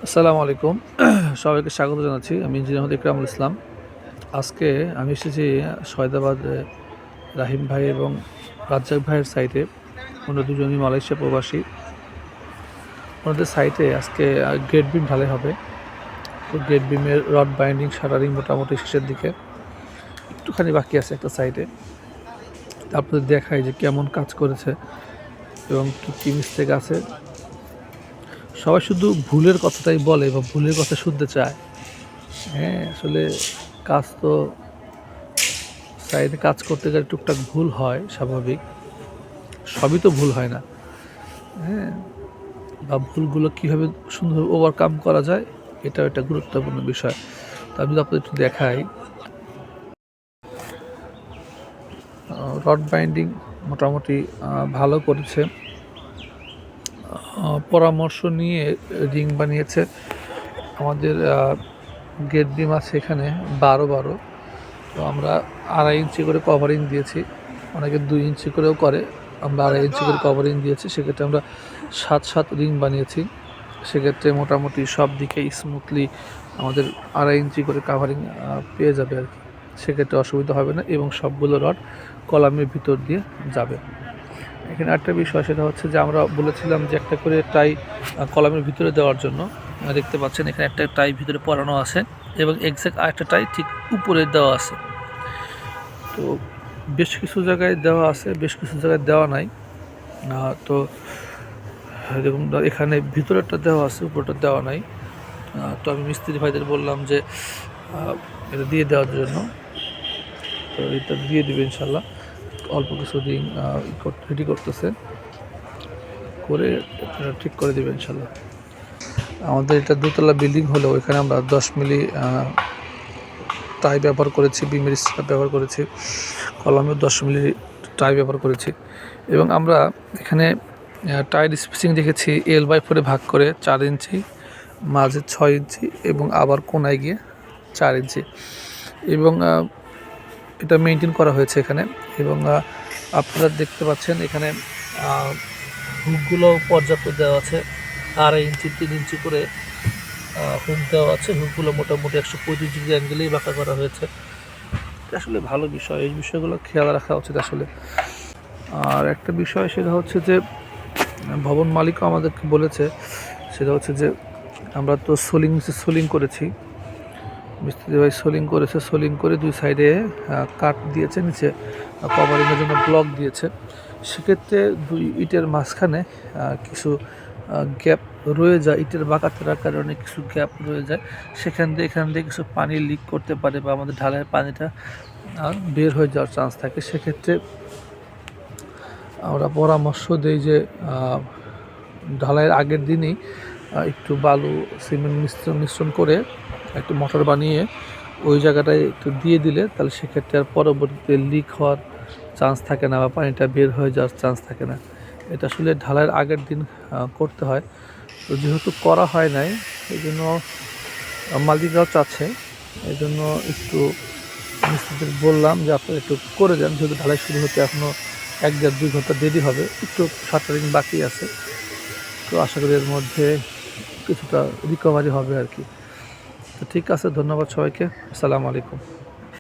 আসসালামু আলাইকুম। সবাইকে স্বাগত জানাচ্ছি। আমি ইঞ্জিনিয়ার মোহাম্মদ ইকরামুল ইসলাম। আজকে আমি এসেছি সয়দাবাদ রাহিম ভাই এবং রাজ্জাক ভাইয়ের সাইটে। ওনারা দুজনই মালয়েশিয়া প্রবাসী। ওনাদের সাইটে আজকে গেট বিম ঢালাই হবে। তো গেট বিমের রড বাইন্ডিং, শাটারিং মোটামুটি শেষের দিকে। একটুখানি বাকি আছে একটা সাইডে। তারপরে দেখাই যে কেমন কাজ করেছে এবং কী মিস্টেক আছে। সবাই শুধু ভুলের কথাটাই বলে বা ভুলের কথা শুনতে চায়। হ্যাঁ, আসলে কাজ তো সাইডে কাজ করতে গেলে টুকটাক ভুল হয়, স্বাভাবিক। সবই তো ভুল হয় না। হ্যাঁ, বা ভুলগুলো কীভাবে সুন্দরভাবে ওভারকাম করা যায়, এটাও একটা গুরুত্বপূর্ণ বিষয়। তো আমি যদি আপনাদের একটু দেখাই, রড বাইন্ডিং মোটামুটি ভালো করেছে। পরামর্শ নিয়ে রিং বানিয়েছে। আমাদের গেট বিম আছে এখানে 12 তো আমরা 2.5 ইঞ্চি করে কভারিং দিয়েছি। অনেকে 2 ইঞ্চি করেও করে, আমরা 2.5 ইঞ্চি করে কভারিং দিয়েছি। সেক্ষেত্রে আমরা 7 রিং বানিয়েছি। সেক্ষেত্রে মোটামুটি সব দিকে স্মুথলি আমাদের 2.5 ইঞ্চি করে কাভারিং পেয়ে যাবে আর কি। সেক্ষেত্রে অসুবিধা হবে না এবং সবগুলো রড কলামের ভিতর দিয়ে যাবে। এখানে একটা বিষয়, সেটা হচ্ছে যে আমরা বলেছিলাম যে একটা করে টাই কলামের ভিতরে দেওয়ার জন্য। দেখতে পাচ্ছেন এখানে একটা টাই ভিতরে পরানো আছে এবং এক্স্যাক্ট আরেকটা টাই ঠিক উপরে দেওয়া আছে। তো বেশ কিছু জায়গায় দেওয়া আছে, বেশ কিছু জায়গায় দেওয়া নাই। তো এরকম এখানে ভিতরেরটা দেওয়া আছে, উপরটা দেওয়া নাই। তো আমি মিস্ত্রি ভাইদের বললাম যে এটা দিয়ে দেওয়ার জন্য। তো এটা দিয়ে দেবে ইনশাল্লাহ। অল্প কিছু রিং রেডি করতেছে, করে ঠিক করে দেবে ইনশাল্লাহ। আমাদের এটা দোতলা বিল্ডিং হলেও এখানে আমরা 10 মিলি টাই ব্যবহার করেছি, বিমের স্ট্রাপ ব্যবহার করেছি, কলামেও 10 মিলি টাই ব্যবহার করেছি। এবং আমরা এখানে টাইর স্পেসিং রেখেছি L/4 ভাগ করে 4 ইঞ্চি, মাঝে 6 ইঞ্চি এবং আবার কোনায় গিয়ে 4 ইঞ্চি। এবং এটা মেনটেন করা হয়েছে এখানে। এবং আপনারা দেখতে পাচ্ছেন এখানে হুকগুলো পর্যাপ্ত দেওয়া আছে। 2.5 ইঞ্চি 3 ইঞ্চি করে হুক দেওয়া আছে। হুকগুলো মোটামুটি 135 ডিগ্রি অ্যাঙ্গেলেই বাঁকা করা হয়েছে। আসলে ভালো বিষয়, এই বিষয়গুলো খেয়াল রাখা উচিত আসলে। আর একটা বিষয়, সেটা হচ্ছে যে ভবন মালিকও আমাদেরকে বলেছে, সেটা হচ্ছে যে আমরা তো সোলিং করেছি, মিস্ত্রি ভাই সোলিং করেছে। সোলিং করে 2 সাইডে কাট দিয়েছে, নিচে কভারিংয়ের জন্য ব্লক দিয়েছে। সেক্ষেত্রে 2 ইটের মাঝখানে কিছু গ্যাপ রয়ে যায়, ইটের বাঁকা থাকার কারণে কিছু গ্যাপ রয়ে যায়। এখান দিয়ে কিছু পানি লিক করতে পারে বা আমাদের ঢালাইয়ের পানিটা বের হয়ে যাওয়ার চান্স থাকে। সেক্ষেত্রে আমরা পরামর্শ দিই যে ঢালাইয়ের আগের দিনই একটু বালু সিমেন্ট মিশ্রণ করে একটু মোটর বানিয়ে ওই জায়গাটায় একটু দিয়ে দিলে, তাহলে সেক্ষেত্রে আর পরবর্তীতে লিক হওয়ার চান্স থাকে না বা পানিটা বের হয়ে যাওয়ার চান্স থাকে না। এটা আসলে ঢালাইয়ের আগের দিন করতে হয়। তো যেহেতু করা হয় নাই, এই জন্য মালিকরাও চাচ্ছে, এই জন্য একটু মিস্ত্রিদের বললাম যে আপনারা একটু করে দেন। যেহেতু ঢালাই শুরু হতে এখনও 1-2 ঘন্টা দেরি হবে, একটু শাটারিং বাকি আছে। তো আশা করি এর মধ্যে কিছুটা রিকভারি হবে আর কি। তো ঠিক আছে, ধন্যবাদ সবাইকে। আসসালামু আলাইকুম।